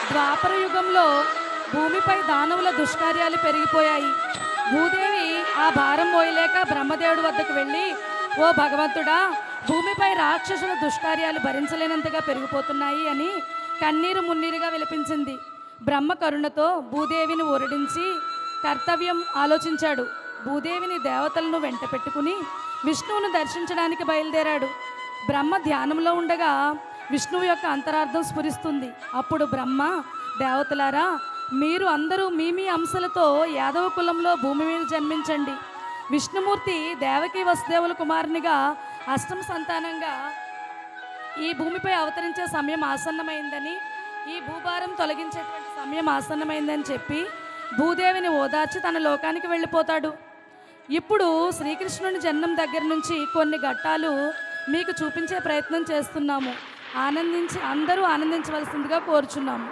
ద్వాపర యుగంలో భూమిపై దానవుల దుష్కార్యాలు పెరిగిపోయాయి. భూదేవి ఆ భారం మోయలేక బ్రహ్మదేవుడి వద్దకు వెళ్ళి, ఓ భగవంతుడా, భూమిపై రాక్షసుల దుష్కార్యాలు భరించలేనంతగా పెరిగిపోతున్నాయి అని కన్నీరు మున్నీరుగా విలపించింది. బ్రహ్మ కరుణతో భూదేవిని ఊరడించి కర్తవ్యం ఆలోచించాడు. భూదేవిని దేవతలను వెంట పెట్టుకుని విష్ణువును దర్శించడానికి బయలుదేరాడు. బ్రహ్మ ధ్యానంలో ఉండగా విష్ణువు యొక్క అంతరార్థం స్ఫురిస్తుంది. అప్పుడు బ్రహ్మ, దేవతలారా, మీరు అందరూ మీ మీ అంశలతో యాదవ కులంలో భూమి మీద జన్మించండి. విష్ణుమూర్తి దేవకి వసుదేవుల కుమారునిగా అష్టమ సంతానంగా ఈ భూమిపై అవతరించే సమయం ఆసన్నమైందని, ఈ భూభారం తొలగించేటువంటి సమయం ఆసన్నమైందని చెప్పి భూదేవిని ఓదార్చి తన లోకానికి వెళ్ళిపోతాడు. ఇప్పుడు శ్రీకృష్ణుని జన్మం దగ్గర నుంచి కొన్ని ఘట్టాలు మీకు చూపించే ప్రయత్నం చేస్తున్నాము. అందరూ ఆనందించవలసిందిగా కోరుచున్నాము.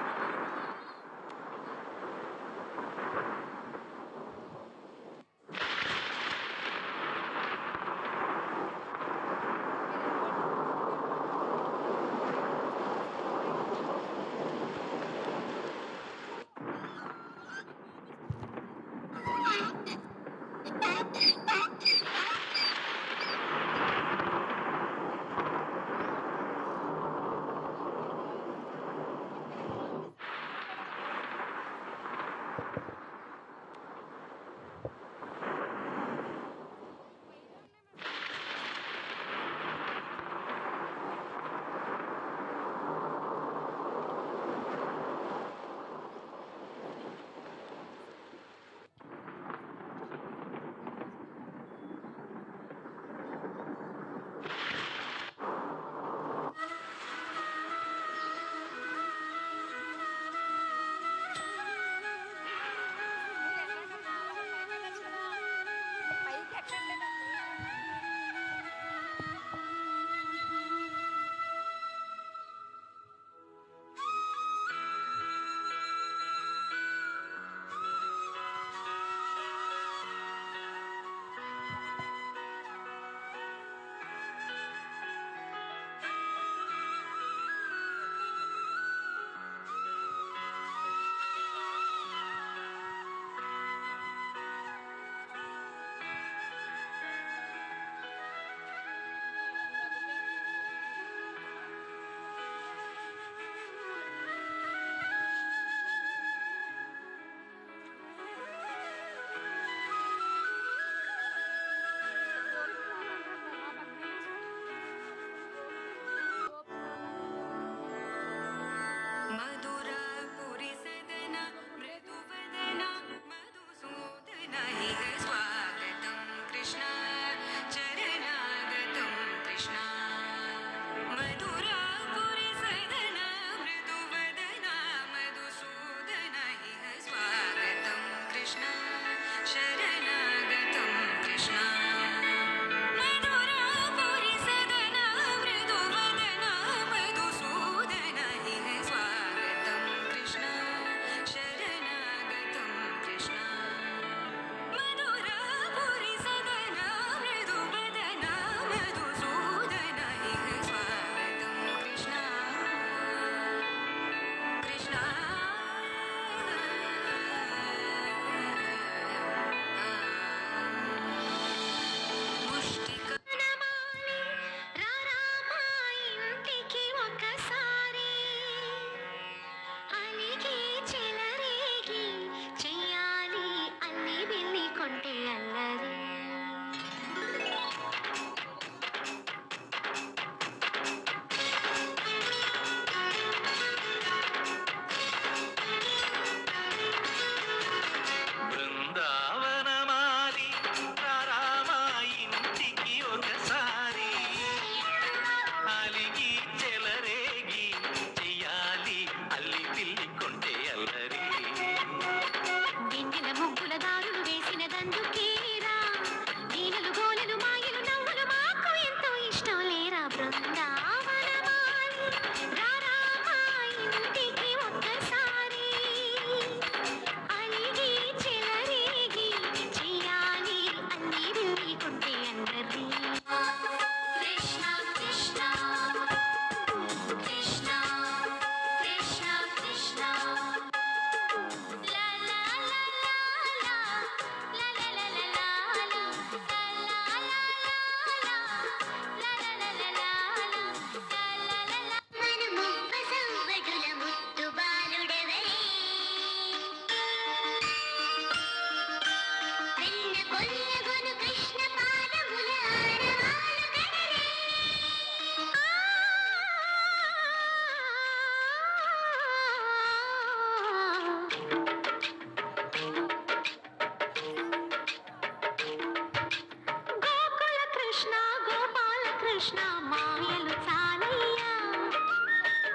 కృష్ణ మాయలు చాలయ్యా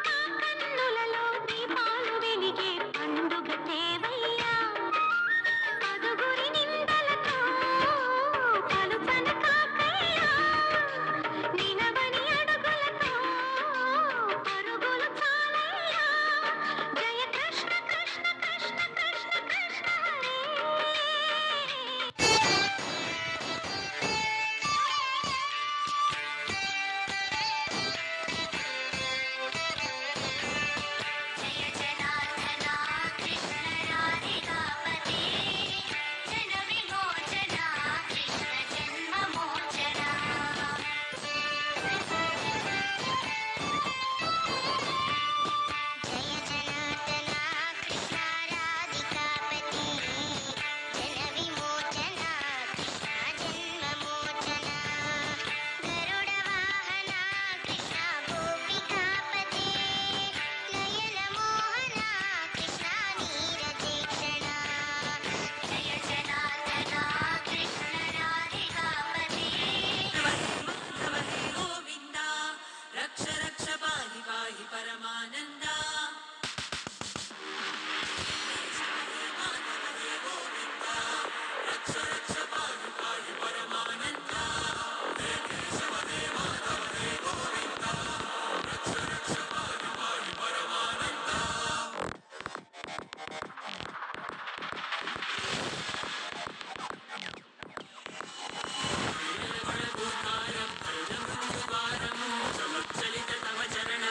మా కన్నులలో దీపాలు వెలిగే పండుగ తేవయ్యా పదుగురి నిందలతో పలుచన కాకయ్యా నిలవని అడుగులతో పరుగులు చాలయ్యా జయ కృష్ణ కృష్ణ కృష్ణ కృష్ణ కృష్ణ హరే జయ జనార్దన కృష్ణ రాధికాపతే జన విమోచన కృష్ణ జన్మ మోచన జయ జనార్దన కృష్ణ రాధికాపతే జన విమోచన కృష్ణ జన్మ మోచన గరుడ వాహన కృష్ణ గోపికాపతే నయన మోహన కృష్ణ నీరజేక్షణ జయ జనార్దన కృష్ణ రాధికాపతే గోవింద రక్ష రక్ష పాహి పాహి పరమానంద రక్ష రక్ష పాహి పాహి పరమానంద చలిత తవ చరణ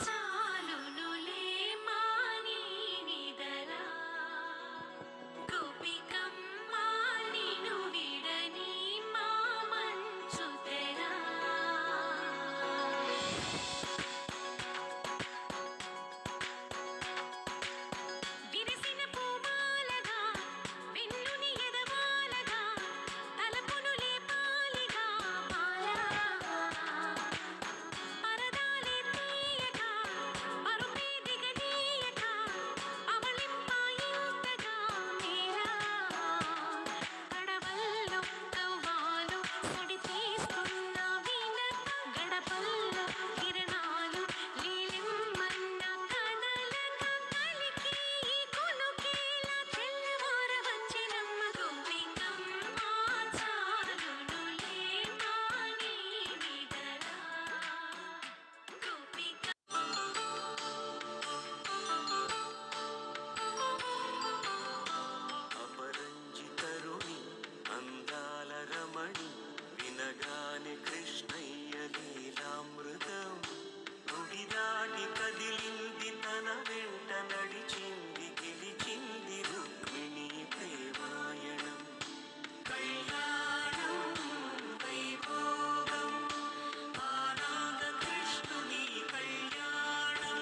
చాలునులే మాని నిదరా గోపికమ్మ నిను విడని మా మంచు తెరా విరిసిన పూమాలగా వెన్నుని ఎదవాలగా తలపును లేపాలిగా మాలా పరదాలే తీయక పరుపే దిగనీయక అవళింపాయింతగా మేరా కడవల్లో కవ్వాలు సుడి తీస్తున్న వీణత గడపల్లో కిరణాలు లీలిమ్మన్న కదలక కలికి కొనుకేలా తెల్లవార వచ్చినమ్మ గోపికమ్మ చాలునులే మాని నిదరా గోపిక అపరంజితరుణి అందాల రమణి వినగానే కృష్ణయ్య లీలామృతం గుడి దాటి కదిలింది తన వెంట నడిచింది గెలిచింది రుక్మిణి ప్రేమాయణం కళ్యాణం వైభోగం ఆనంద కృష్ణుని కళ్యాణం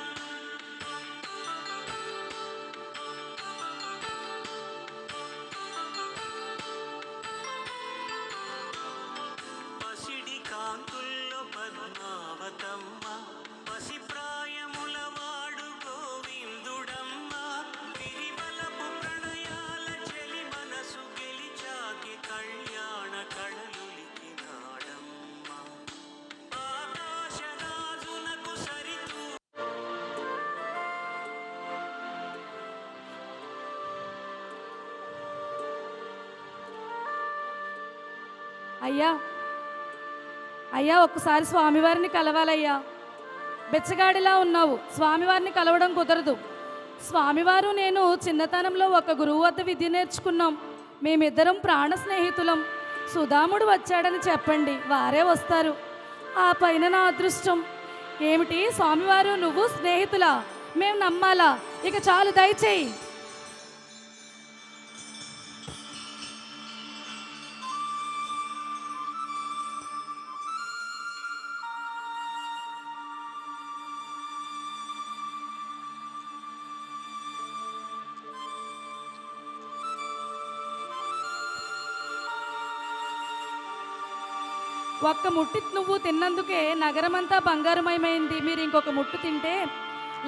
పసిడి కాంతుల్లో పద్మావతమ్మ పసి ప్రాయముల వాడు గోవిందుడమ్మ విరివలపు ప్రణయాల చెలి మనసు గెలిచాకి కళ్యాణ కళలులికినాడమ్మ ఆకాశరాజునకు సరితూ అయ్యా అయ్యా ఒక్కసారి స్వామివారిని కలవాలయ్యా బెచ్చగాడిలా ఉన్నావు స్వామివారిని కలవడం కుదరదు స్వామివారు నేను చిన్నతనంలో ఒక గురువు వద్ద విద్య నేర్చుకున్నాం మేమిద్దరం ప్రాణ స్నేహితులం సుధాముడు వచ్చాడని చెప్పండి వారే వస్తారు ఆ పైన నా అదృష్టం ఏమిటి స్వామివారు నువ్వు స్నేహితులా మేము నమ్మాలా ఇక చాలు దయచేయి ఒక్క ముట్టి నువ్వు తిన్నందుకే నగరమంతా బంగారుమయమైంది. మీరు ఇంకొక ముట్టు తింటే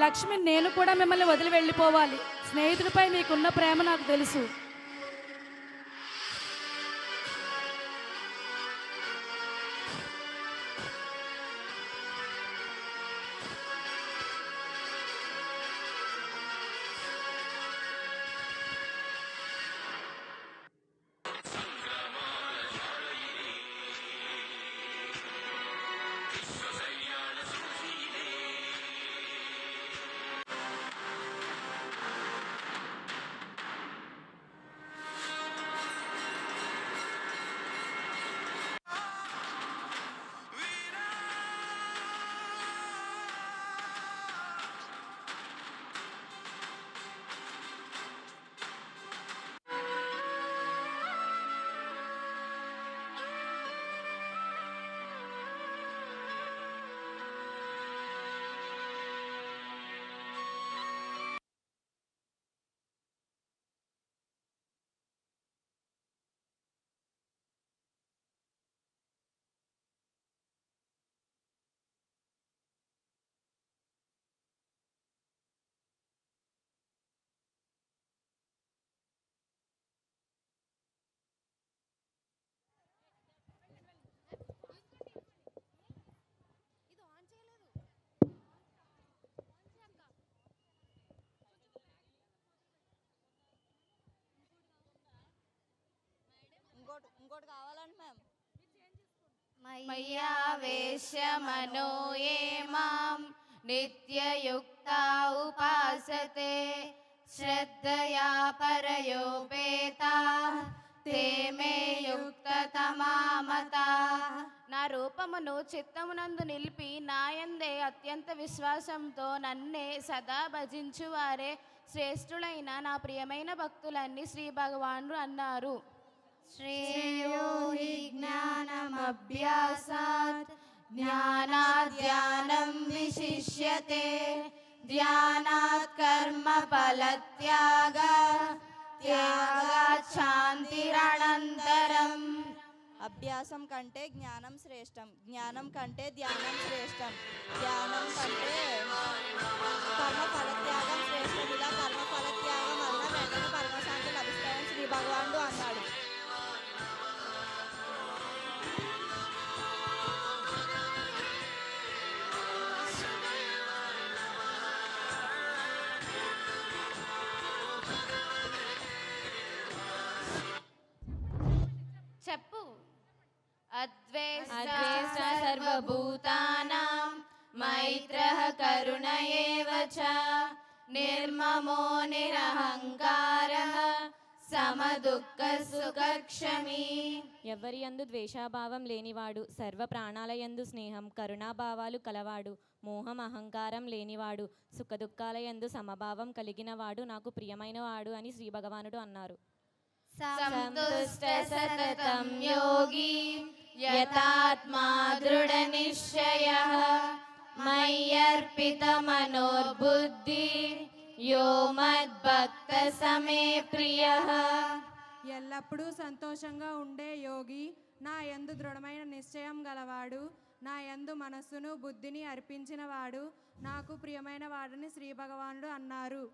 లక్ష్మి నేను కూడా మిమ్మల్ని వదిలి వెళ్ళిపోవాలి. స్నేహితుడిపై మీకున్న ప్రేమ నాకు తెలుసు. ఇంకోటి కావాలండి మ్యామ్. మయ్యావేశ్యమనో ఏ మాం నిత్యయుక్తా ఉపాసతే శ్రద్ధయా పరయోపేతాః తే మే యుక్తతమా మతాః. నా రూపమును చిత్తమునందు నిలిపి నాయందే అత్యంత విశ్వాసంతో నన్నే సదా భజించువారే శ్రేష్ఠులైన నా ప్రియమైన భక్తులన్నీ శ్రీ భగవానుడు అన్నారు. శ్రేయో హి జ్ఞానమభ్యాసాత్ జ్ఞానాద్ ధ్యానం విశిష్యతే ధ్యానాత్ కర్మ ఫలత్యాగ త్యాగాత్ శాంతిరనంతరం. అభ్యాసం కంటే జ్ఞానం శ్రేష్టం, జ్ఞానం కంటే ధ్యానం శ్రేష్టం, ధ్యానం కంటే కర్మ ఫలత్యాగం శ్రేష్టం. ఇలా కర్మ ఫలత్యాగం వలన వెంటనే పరమశాంతి లభిస్తాయని శ్రీ భగవానుడు అన్నాడు. చెప్పు. అద్వేష్ట సర్వభూతానాం మైత్రః కరుణ ఏవ చ నిర్మమో నిరహంకారః సమదుఃఖ సుఖక్షమీ. ఎవరి యందు ద్వేషాభావం లేనివాడు, సర్వ ప్రాణాలయందు స్నేహం కరుణాభావాలు కలవాడు, మోహం అహంకారం లేనివాడు, సుఖదుఖాల యందు సమభావం కలిగినవాడు నాకు ప్రియమైనవాడు అని శ్రీ భగవానుడు అన్నారు. సంతుష్ట సతతం యోగి యతాత్మా దృఢ నిశ్చయః మయ్యర్పిత మనోర్బుద్ధి యో మద్భక్త సమే ప్రియః. ఎల్లప్పుడూ సంతోషంగా ఉండే యోగి, నా యందు దృఢమైన నిశ్చయం గలవాడు, నా యందు మనస్సును బుద్ధిని అర్పించినవాడు నాకు ప్రియమైన వాడని శ్రీ భగవానుడు అన్నారు.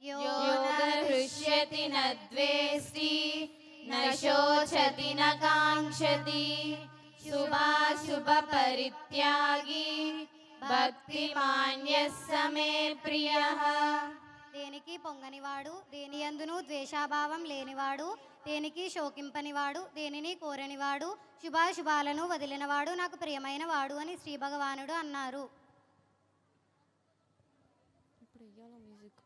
యో న హృష్యతి న ద్వేష్టి న శోచతి న కాంక్షతి శుభాశుభ పరిత్యాగి భక్తిమాన్యః సమే ప్రియః. దేనికి పొంగనివాడు, దేనియందును ద్వేషాభావం లేనివాడు, దేనికి శోకింపనివాడు, దేనిని కోరనివాడు, శుభాశుభాలను వదిలినవాడు నాకు ప్రియమైన వాడు అని శ్రీ భగవానుడు అన్నారు. ఇప్పుడు మ్యూజిక్